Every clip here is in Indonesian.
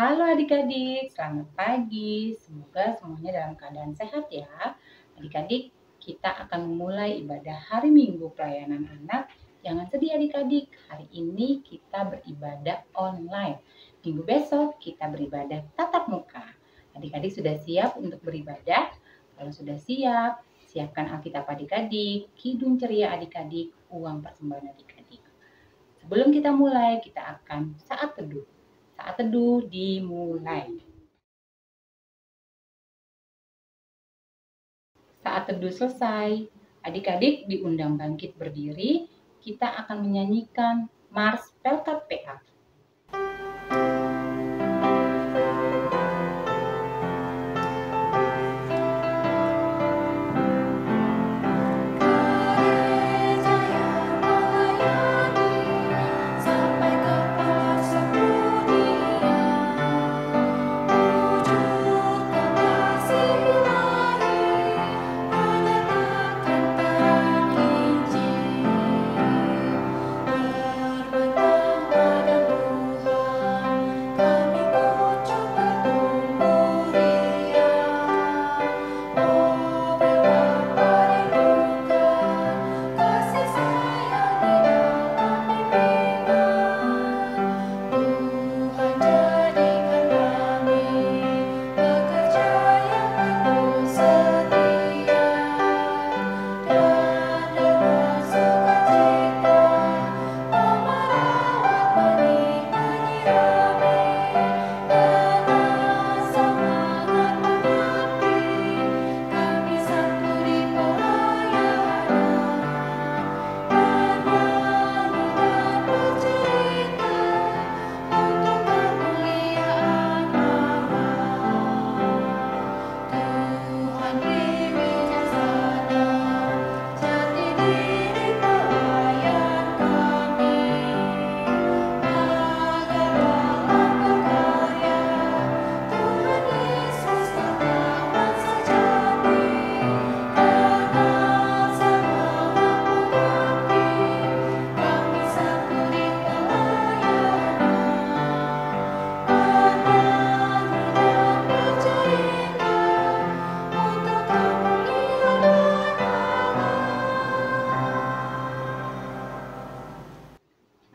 Halo adik-adik, selamat pagi. Semoga semuanya dalam keadaan sehat ya. Adik-adik, kita akan memulai ibadah hari Minggu pelayanan anak. Jangan sedih adik-adik, hari ini kita beribadah online. Minggu besok kita beribadah tatap muka. Adik-adik sudah siap untuk beribadah? Kalau sudah siap, siapkan Alkitab adik-adik, kidung ceria adik-adik, uang persembahan adik-adik. Sebelum kita mulai, kita akan saat teduh. Saat teduh dimulai. Saat teduh selesai, adik-adik diundang bangkit berdiri. Kita akan menyanyikan Mars Pelkat PA.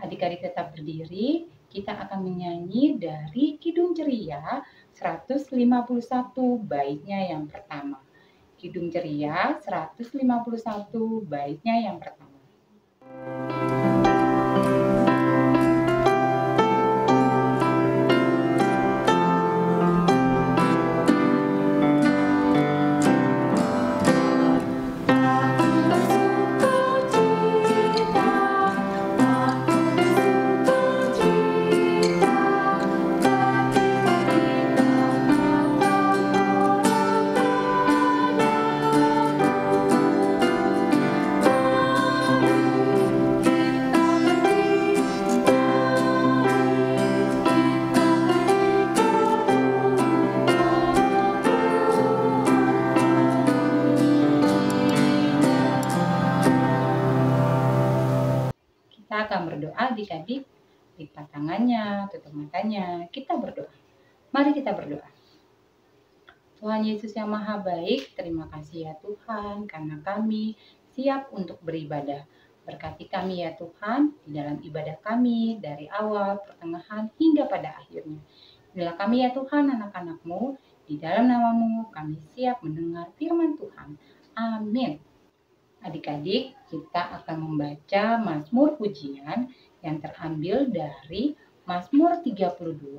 Adik-adik tetap berdiri, kita akan menyanyi dari Kidung Ceria 151 baitnya yang pertama. Kidung Ceria 151 baitnya yang pertama. Kita akan berdoa adik-adik, lipat tangannya, tutup matanya, kita berdoa. Mari kita berdoa. Tuhan Yesus yang Maha Baik, terima kasih ya Tuhan, karena kami siap untuk beribadah. Berkati kami ya Tuhan, di dalam ibadah kami, dari awal, pertengahan, hingga pada akhirnya. Inilah kami ya Tuhan, anak-anak-Mu, di dalam nama-Mu kami siap mendengar firman Tuhan. Amin. Adik-adik, kita akan membaca Mazmur Pujian yang terambil dari Mazmur 32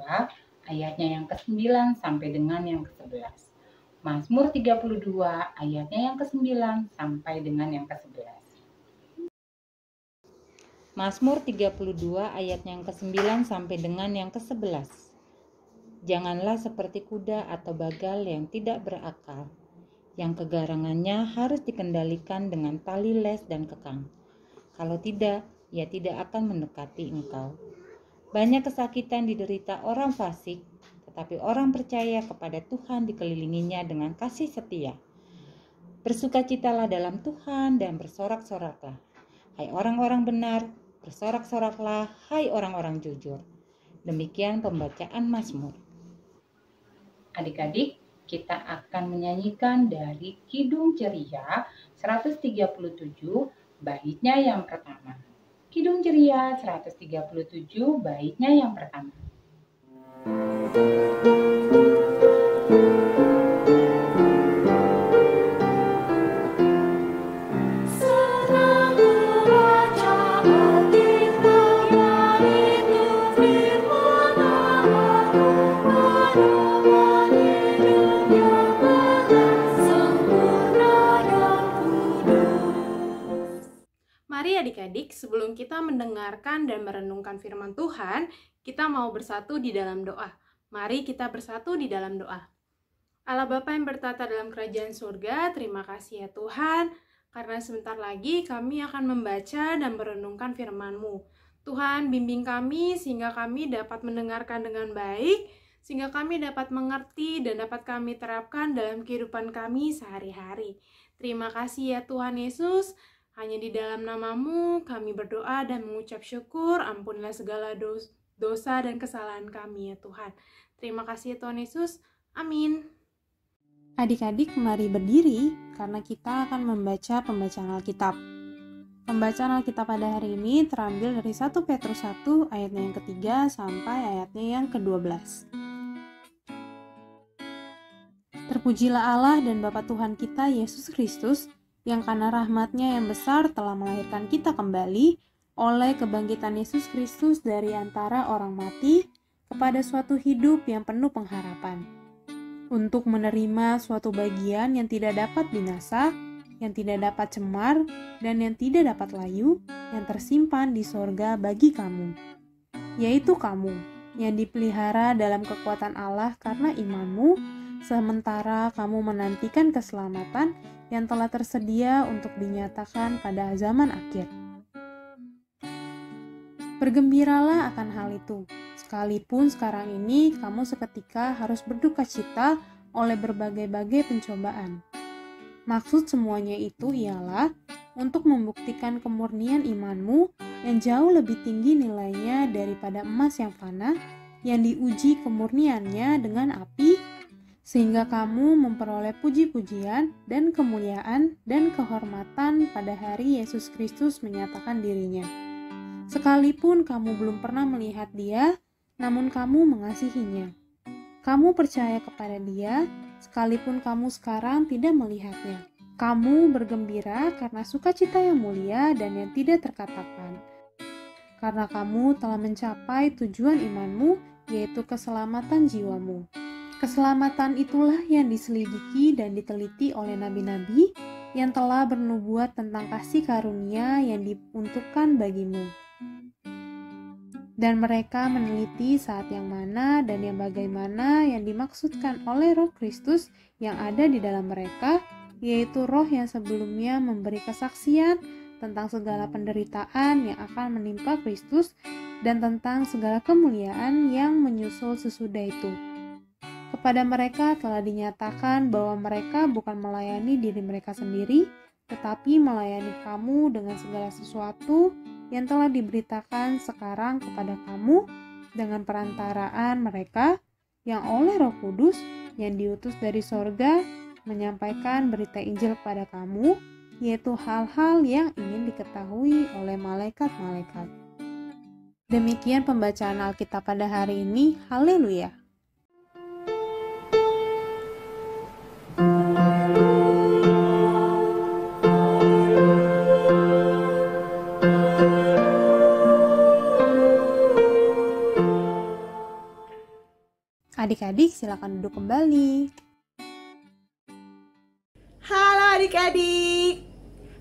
ayatnya yang ke-9 sampai dengan yang ke-11. Mazmur 32 ayatnya yang ke-9 sampai dengan yang ke-11. Mazmur 32 ayatnya yang ke-9 sampai dengan yang ke-11. Janganlah seperti kuda atau bagal yang tidak berakal, yang kegarangannya harus dikendalikan dengan tali les dan kekang. Kalau tidak, ia tidak akan mendekati engkau. Banyak kesakitan diderita orang fasik, tetapi orang percaya kepada Tuhan dikelilinginya dengan kasih setia. Bersukacitalah dalam Tuhan dan bersorak-soraklah. Hai orang-orang benar, bersorak-soraklah, hai orang-orang jujur. Demikian pembacaan Mazmur. Adik-adik, kita akan menyanyikan dari Kidung Ceria 137 baitnya yang pertama. Kidung Ceria 137 baitnya yang pertama. Mari adik-adik, sebelum kita mendengarkan dan merenungkan firman Tuhan, kita mau bersatu di dalam doa. Mari kita bersatu di dalam doa. Allah Bapa yang bertata dalam kerajaan surga, terima kasih ya Tuhan, karena sebentar lagi kami akan membaca dan merenungkan firman-Mu. Tuhan, bimbing kami sehingga kami dapat mendengarkan dengan baik, sehingga kami dapat mengerti dan dapat kami terapkan dalam kehidupan kami sehari-hari. Terima kasih ya Tuhan Yesus. Hanya di dalam nama-Mu kami berdoa dan mengucap syukur, ampunilah segala dosa dan kesalahan kami ya Tuhan. Terima kasih ya Tuhan Yesus. Amin. Adik-adik mari berdiri karena kita akan membaca pembacaan Alkitab. Pembacaan Alkitab pada hari ini terambil dari 1 Petrus 1 ayatnya yang ketiga sampai ayatnya yang ke-12. Terpujilah Allah dan Bapa Tuhan kita Yesus Kristus, yang karena rahmat-Nya yang besar telah melahirkan kita kembali oleh kebangkitan Yesus Kristus dari antara orang mati kepada suatu hidup yang penuh pengharapan, untuk menerima suatu bagian yang tidak dapat binasa, yang tidak dapat cemar, dan yang tidak dapat layu, yang tersimpan di sorga bagi kamu, yaitu kamu, yang dipelihara dalam kekuatan Allah karena imanmu, sementara kamu menantikan keselamatan yang telah tersedia untuk dinyatakan pada zaman akhir. Bergembiralah akan hal itu, sekalipun sekarang ini kamu seketika harus berduka cita oleh berbagai-bagai pencobaan. Maksud semuanya itu ialah untuk membuktikan kemurnian imanmu yang jauh lebih tinggi nilainya daripada emas yang fana, yang diuji kemurniannya dengan api, sehingga kamu memperoleh puji-pujian dan kemuliaan dan kehormatan pada hari Yesus Kristus menyatakan dirinya. Sekalipun kamu belum pernah melihat Dia, namun kamu mengasihinya. Kamu percaya kepada Dia, sekalipun kamu sekarang tidak melihatnya. Kamu bergembira karena sukacita yang mulia dan yang tidak terkatakan. Karena kamu telah mencapai tujuan imanmu, yaitu keselamatan jiwamu. Keselamatan itulah yang diselidiki dan diteliti oleh nabi-nabi yang telah bernubuat tentang kasih karunia yang diuntukkan bagimu. Dan mereka meneliti saat yang mana dan yang bagaimana yang dimaksudkan oleh Roh Kristus yang ada di dalam mereka, yaitu Roh yang sebelumnya memberi kesaksian tentang segala penderitaan yang akan menimpa Kristus dan tentang segala kemuliaan yang menyusul sesudah itu. Kepada mereka telah dinyatakan bahwa mereka bukan melayani diri mereka sendiri, tetapi melayani kamu dengan segala sesuatu yang telah diberitakan sekarang kepada kamu dengan perantaraan mereka yang oleh Roh Kudus yang diutus dari sorga menyampaikan berita Injil kepada kamu, yaitu hal-hal yang ingin diketahui oleh malaikat-malaikat. Demikian pembacaan Alkitab pada hari ini. Haleluya! Adik-adik silakan duduk kembali. Halo adik-adik.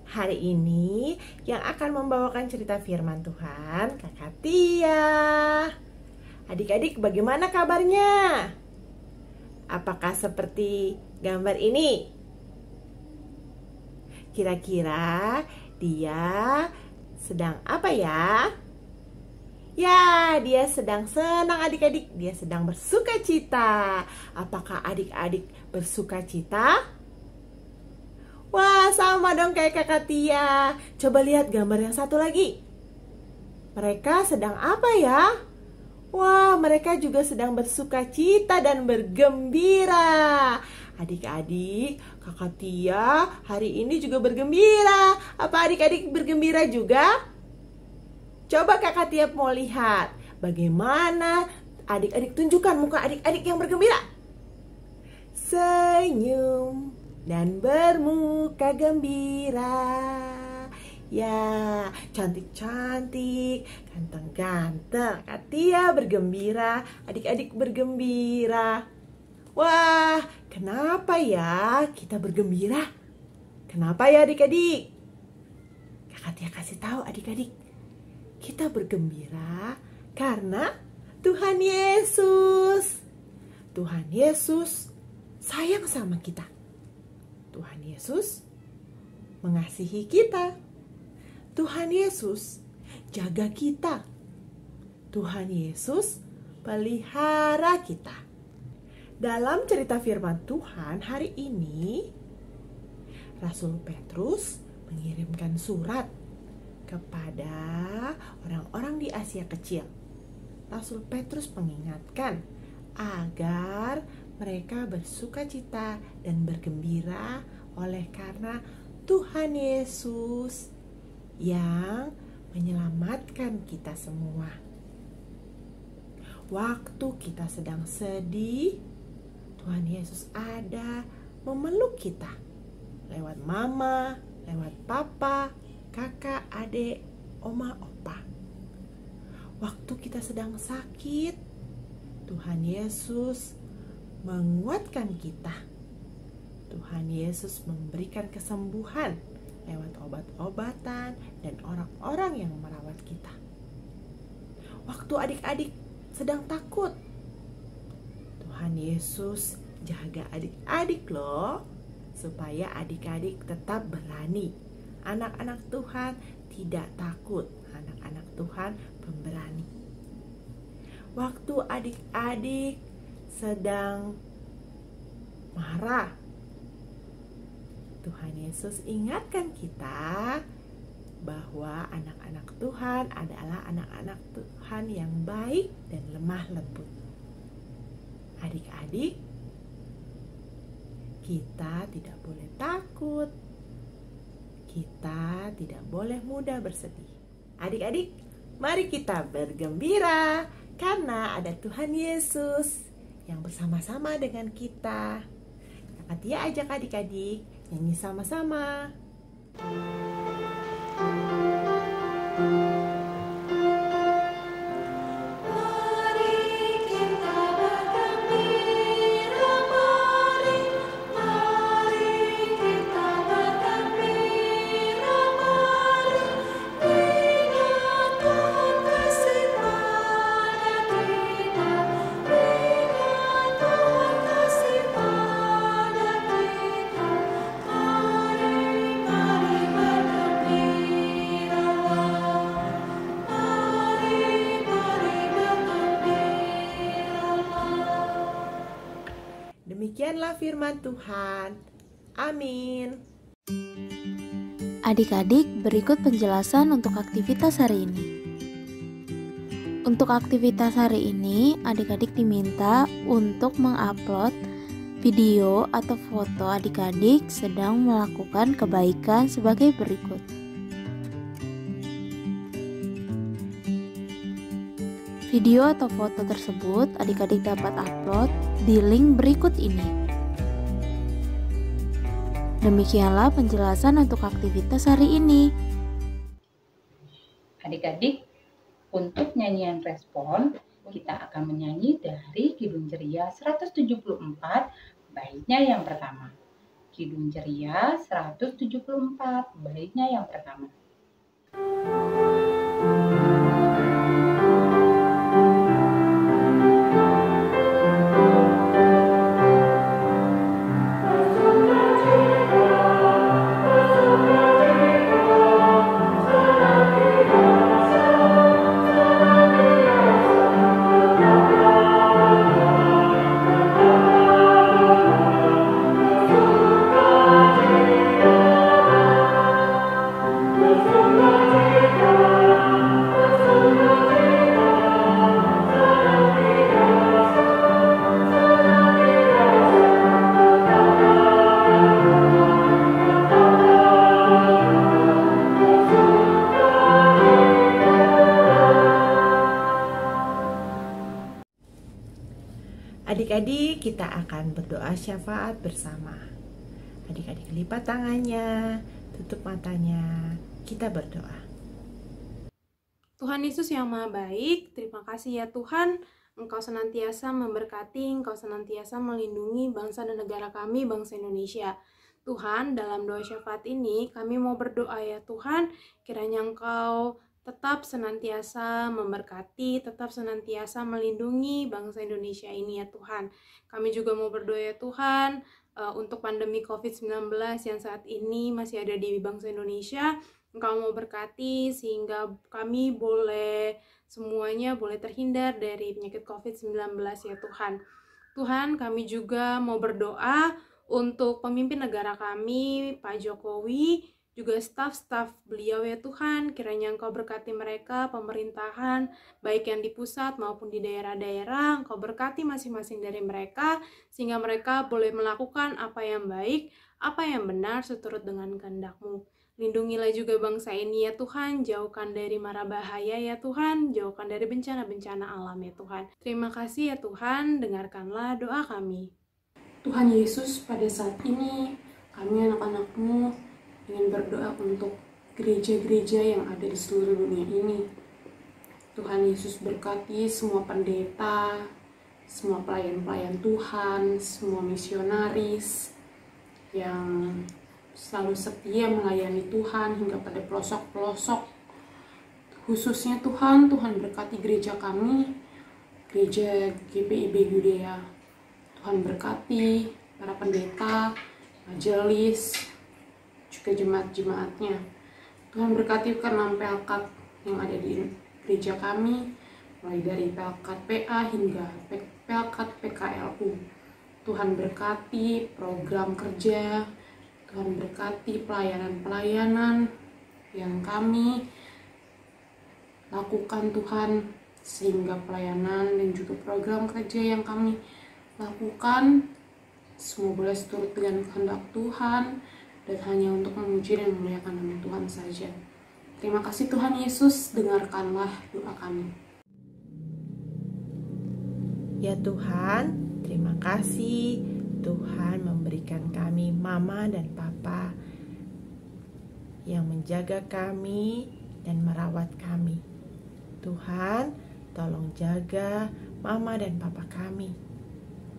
Hari ini yang akan membawakan cerita firman Tuhan Kakak Tia. Adik-adik bagaimana kabarnya? Apakah seperti gambar ini? Kira-kira dia sedang apa ya? Ya, dia sedang senang adik-adik. Dia sedang bersuka cita. Apakah adik-adik bersuka cita? Wah, sama dong kayak Kakak Tia. Coba lihat gambar yang satu lagi. Mereka sedang apa ya? Wah, mereka juga sedang bersuka cita dan bergembira. Adik-adik, Kakak Tia hari ini juga bergembira. Apa adik-adik bergembira juga? Coba Kakak Tia mau lihat bagaimana adik-adik, tunjukkan muka adik-adik yang bergembira. Senyum dan bermuka gembira. Ya, cantik-cantik, ganteng-ganteng. Kak Tia bergembira, adik-adik bergembira. Wah, kenapa ya kita bergembira? Kenapa ya adik-adik? Kakak Tia kasih tahu adik-adik. Kita bergembira karena Tuhan Yesus. Tuhan Yesus sayang sama kita. Tuhan Yesus mengasihi kita. Tuhan Yesus jaga kita. Tuhan Yesus pelihara kita. Dalam cerita firman Tuhan hari ini, Rasul Petrus mengirimkan surat kepada orang-orang di Asia Kecil. Rasul Petrus mengingatkan agar mereka bersuka cita dan bergembira oleh karena Tuhan Yesus yang menyelamatkan kita semua. Waktu kita sedang sedih, Tuhan Yesus ada memeluk kita lewat mama, lewat papa, kakak, adik, oma, opa. Waktu kita sedang sakit, Tuhan Yesus menguatkan kita. Tuhan Yesus memberikan kesembuhan lewat obat-obatan dan orang-orang yang merawat kita. Waktu adik-adik sedang takut, Tuhan Yesus jaga adik-adik loh, supaya adik-adik tetap berani. Anak-anak Tuhan tidak takut, anak-anak Tuhan pemberani. Waktu adik-adik sedang marah, Tuhan Yesus ingatkan kita bahwa anak-anak Tuhan adalah anak-anak Tuhan yang baik dan lemah lembut. Adik-adik, kita tidak boleh takut. Kita tidak boleh mudah bersedih. Adik-adik, mari kita bergembira karena ada Tuhan Yesus yang bersama-sama dengan kita. Kakak Tia ajak adik-adik nyanyi sama-sama. Demikianlah firman Tuhan. Amin. Adik-adik, berikut penjelasan untuk aktivitas hari ini. Untuk aktivitas hari ini, adik-adik diminta untuk mengupload video atau foto adik-adik sedang melakukan kebaikan sebagai berikut. Video atau foto tersebut adik-adik dapat upload di link berikut ini. Demikianlah penjelasan untuk aktivitas hari ini. Adik-adik, untuk nyanyian respon, kita akan menyanyi dari Kidung Ceria 174, baitnya yang pertama. Kidung Ceria 174, baitnya yang pertama. Bersama Adik-adik, kita akan berdoa syafaat bersama. Adik-adik lipat tangannya, tutup matanya, kita berdoa. Tuhan Yesus yang Maha Baik, terima kasih ya Tuhan, Engkau senantiasa memberkati, Engkau senantiasa melindungi bangsa dan negara kami, bangsa Indonesia. Tuhan, dalam doa syafaat ini kami mau berdoa ya Tuhan, kiranya Engkau tetap senantiasa memberkati, tetap senantiasa melindungi bangsa Indonesia ini ya Tuhan. Kami juga mau berdoa ya Tuhan, untuk pandemi COVID-19 yang saat ini masih ada di bangsa Indonesia. Engkau mau berkati sehingga kami semuanya boleh terhindar dari penyakit COVID-19 ya Tuhan. Tuhan, kami juga mau berdoa untuk pemimpin negara kami, Pak Jokowi, juga staf-staf beliau ya Tuhan. Kiranya Engkau berkati mereka, pemerintahan, baik yang di pusat maupun di daerah-daerah. Engkau berkati masing-masing dari mereka, sehingga mereka boleh melakukan apa yang baik, apa yang benar seturut dengan kehendak-Mu. Lindungilah juga bangsa ini ya Tuhan, jauhkan dari mara bahaya ya Tuhan, jauhkan dari bencana-bencana alam ya Tuhan. Terima kasih ya Tuhan, dengarkanlah doa kami. Tuhan Yesus, pada saat ini kami anak-anak-Mu ingin berdoa untuk gereja-gereja yang ada di seluruh dunia ini. Tuhan Yesus berkati semua pendeta, semua pelayan-pelayan Tuhan, semua misionaris yang selalu setia melayani Tuhan hingga pada pelosok-pelosok. Khususnya Tuhan berkati gereja kami, gereja GPIB Yudea. Tuhan berkati para pendeta, majelis, juga jemaat-jemaatnya. Tuhan berkati ke-6 pelkat yang ada di gereja kami, mulai dari pelkat PA hingga pelkat PKLU. Tuhan berkati program kerja, Tuhan berkati pelayanan-pelayanan yang kami lakukan Tuhan, sehingga pelayanan dan juga program kerja yang kami lakukan semua boleh seturut dengan kehendak Tuhan dan hanya untuk memuji dan memuliakan nama Tuhan saja. Terima kasih Tuhan Yesus, dengarkanlah doa kami. Ya Tuhan, terima kasih Tuhan memberikan kami mama dan papa yang menjaga kami dan merawat kami. Tuhan, tolong jaga mama dan papa kami.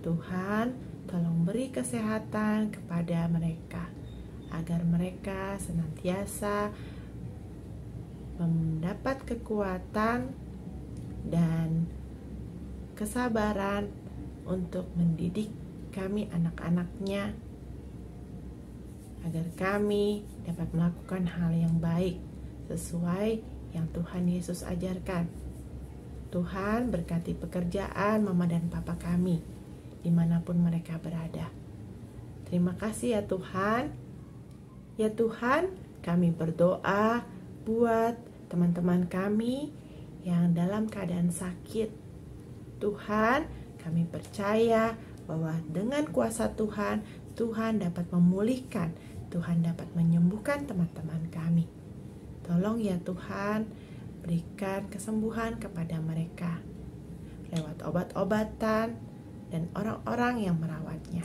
Tuhan, tolong beri kesehatan kepada mereka, agar mereka senantiasa mendapat kekuatan dan kesabaran untuk mendidik kami anak-anaknya, agar kami dapat melakukan hal yang baik sesuai yang Tuhan Yesus ajarkan. Tuhan berkati pekerjaan mama dan papa kami dimanapun mereka berada. Terima kasih ya Tuhan. Ya Tuhan, kami berdoa buat teman-teman kami yang dalam keadaan sakit. Tuhan, kami percaya bahwa dengan kuasa Tuhan, Tuhan dapat memulihkan, Tuhan dapat menyembuhkan teman-teman kami. Tolong ya Tuhan, berikan kesembuhan kepada mereka lewat obat-obatan dan orang-orang yang merawatnya.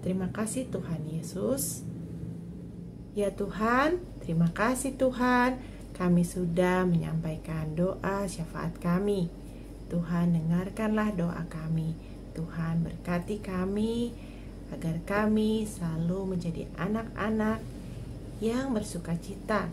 Terima kasih Tuhan Yesus. Ya Tuhan, terima kasih Tuhan, kami sudah menyampaikan doa syafaat kami. Tuhan, dengarkanlah doa kami. Tuhan, berkati kami agar kami selalu menjadi anak-anak yang bersukacita,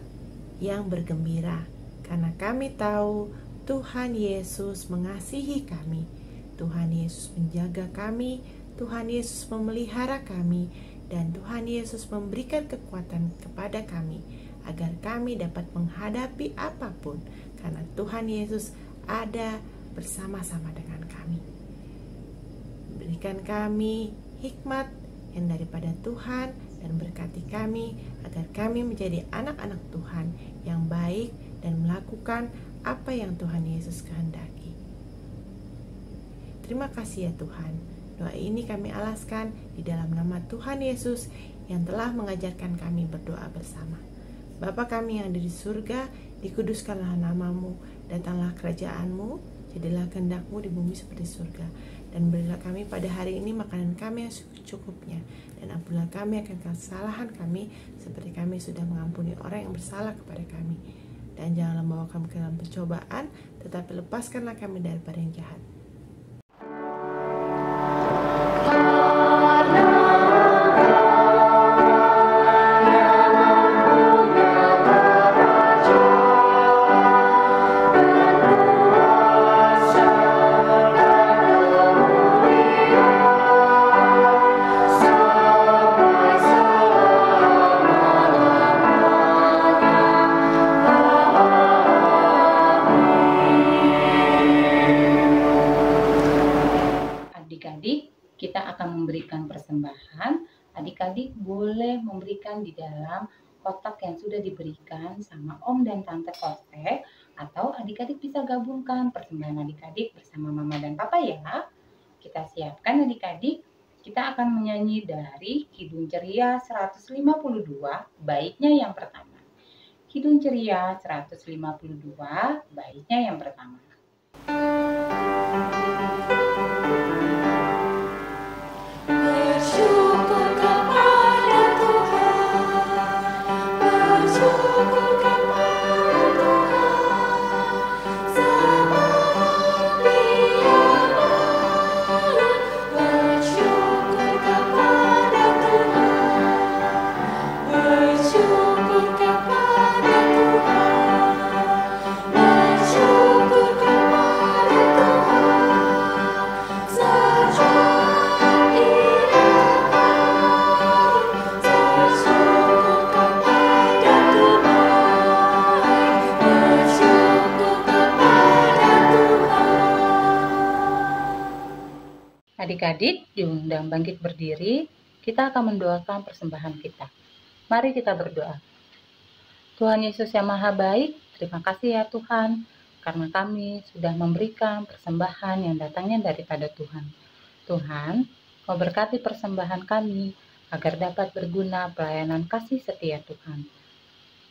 yang bergembira, karena kami tahu Tuhan Yesus mengasihi kami. Tuhan Yesus menjaga kami, Tuhan Yesus memelihara kami, dan Tuhan Yesus memberikan kekuatan kepada kami agar kami dapat menghadapi apapun, karena Tuhan Yesus ada bersama-sama dengan kami. Berikan kami hikmat yang daripada Tuhan dan berkati kami agar kami menjadi anak-anak Tuhan yang baik dan melakukan apa yang Tuhan Yesus kehendaki. Terima kasih ya Tuhan. Doa ini kami alaskan di dalam nama Tuhan Yesus yang telah mengajarkan kami berdoa bersama. Bapa kami yang ada di surga, dikuduskanlah namamu, datanglah kerajaan-Mu, Jadilah kehendak-Mu di bumi seperti surga. Dan berilah kami pada hari ini makanan kami yang secukupnya. Dan ampunilah kami akan kesalahan kami, seperti kami sudah mengampuni orang yang bersalah kepada kami. Dan janganlah membawa kami ke dalam pencobaan, tetapi lepaskanlah kami daripada yang jahat. Adik-adik, kita akan memberikan persembahan. Adik-adik boleh memberikan di dalam kotak yang sudah diberikan sama Om dan Tante Koste, atau adik-adik bisa gabungkan persembahan adik-adik bersama Mama dan Papa ya. Kita siapkan adik-adik, kita akan menyanyi dari Kidung Ceria 152, baitnya yang pertama. Kidung Ceria 152, baitnya yang pertama. Adik-adik diundang bangkit berdiri, kita akan mendoakan persembahan kita. Mari kita berdoa. Tuhan Yesus yang Maha Baik, terima kasih ya Tuhan, karena kami sudah memberikan persembahan yang datangnya daripada Tuhan. Tuhan, Kau berkati persembahan kami, agar dapat berguna pelayanan kasih setia Tuhan.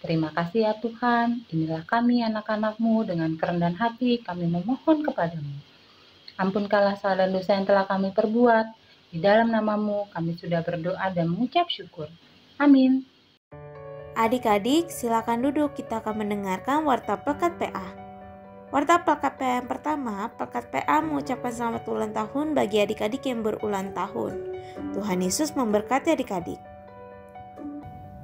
Terima kasih ya Tuhan, inilah kami anak-anak-Mu dengan kerendahan hati kami memohon kepadamu. Ampunkanlah salah dan dosa yang telah kami perbuat. Di dalam nama-Mu kami sudah berdoa dan mengucap syukur. Amin. Adik-adik, silakan duduk. Kita akan mendengarkan Warta Pelekat PA. Warta Pelekat PA yang pertama, Pelekat PA mengucapkan selamat ulang tahun bagi adik-adik yang berulang tahun. Tuhan Yesus memberkati adik-adik.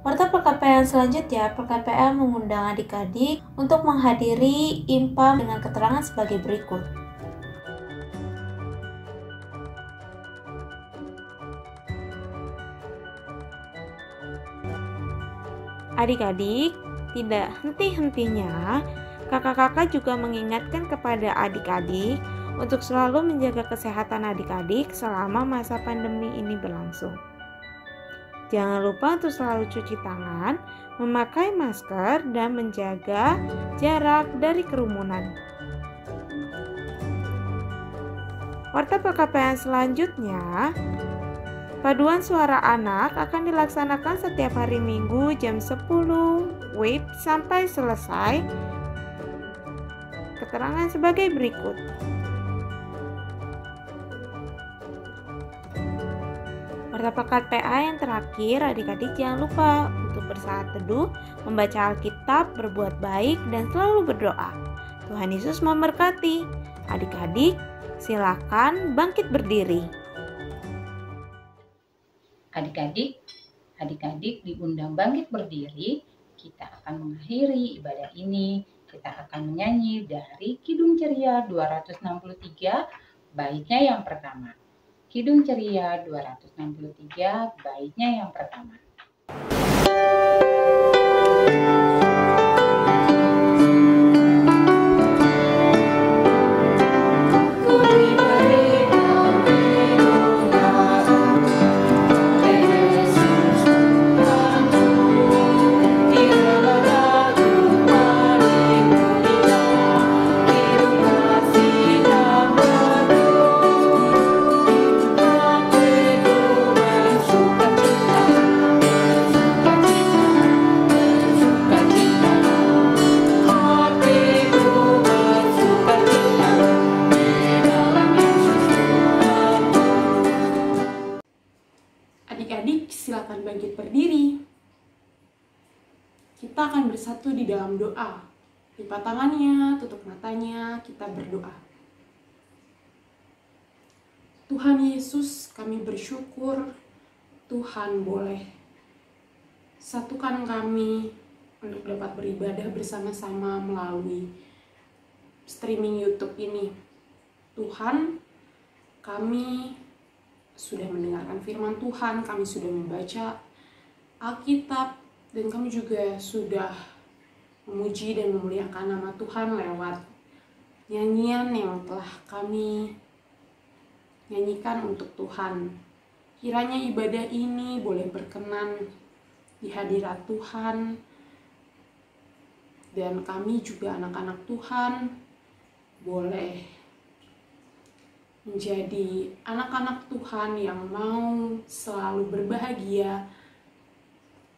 Warta Pelekat PA yang selanjutnya, Pelekat PA mengundang adik-adik untuk menghadiri IMPA dengan keterangan sebagai berikut. Adik-adik, tidak henti-hentinya, kakak-kakak juga mengingatkan kepada adik-adik untuk selalu menjaga kesehatan adik-adik selama masa pandemi ini berlangsung. Jangan lupa untuk selalu cuci tangan, memakai masker, dan menjaga jarak dari kerumunan. Warta PKPN selanjutnya, paduan suara anak akan dilaksanakan setiap hari Minggu jam 10 WIB sampai selesai. Keterangan sebagai berikut. Warta Pekat PA yang terakhir, adik-adik jangan lupa untuk bersaat teduh, membaca Alkitab, berbuat baik, dan selalu berdoa. Tuhan Yesus memberkati. Adik-adik, silakan bangkit berdiri. Adik-adik diundang bangkit berdiri. Kita akan mengakhiri ibadah ini. Kita akan menyanyi dari Kidung Ceria 263, baitnya yang pertama. Kidung Ceria 263, baitnya yang pertama. kita akan bersatu di dalam doa. Lipat tangannya, tutup matanya, kita berdoa. Tuhan Yesus, kami bersyukur Tuhan boleh satukan kami untuk dapat beribadah bersama-sama melalui streaming YouTube ini. Tuhan, kami sudah mendengarkan firman Tuhan, kami sudah membaca Alkitab, dan kami juga sudah memuji dan memuliakan nama Tuhan lewat nyanyian yang telah kami nyanyikan untuk Tuhan. Kiranya ibadah ini boleh berkenan di hadirat Tuhan, dan kami juga anak-anak Tuhan boleh menjadi anak-anak Tuhan yang mau selalu berbahagia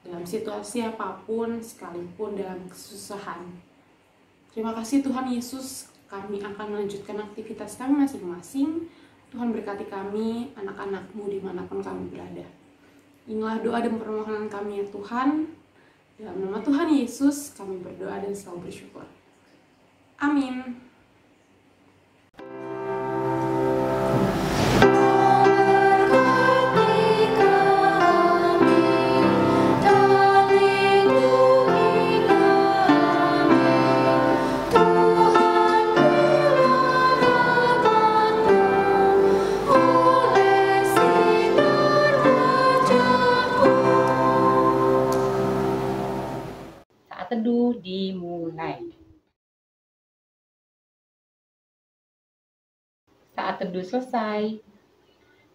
dalam situasi apapun, sekalipun dalam kesusahan. Terima kasih Tuhan Yesus, kami akan melanjutkan aktivitas kami masing-masing. Tuhan berkati kami, anak-anak-Mu dimanapun kami berada. Inilah doa dan permohonan kami ya Tuhan. Dalam nama Tuhan Yesus, kami berdoa dan selalu bersyukur. Amin. Teduh dimulai. Saat teduh selesai.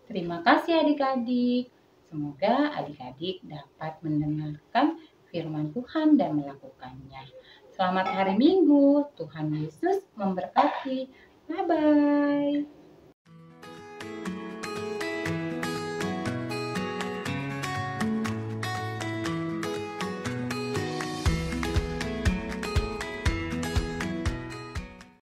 Terima kasih adik-adik. Semoga adik-adik dapat mendengarkan firman Tuhan dan melakukannya. Selamat hari Minggu. Tuhan Yesus memberkati. Bye-bye.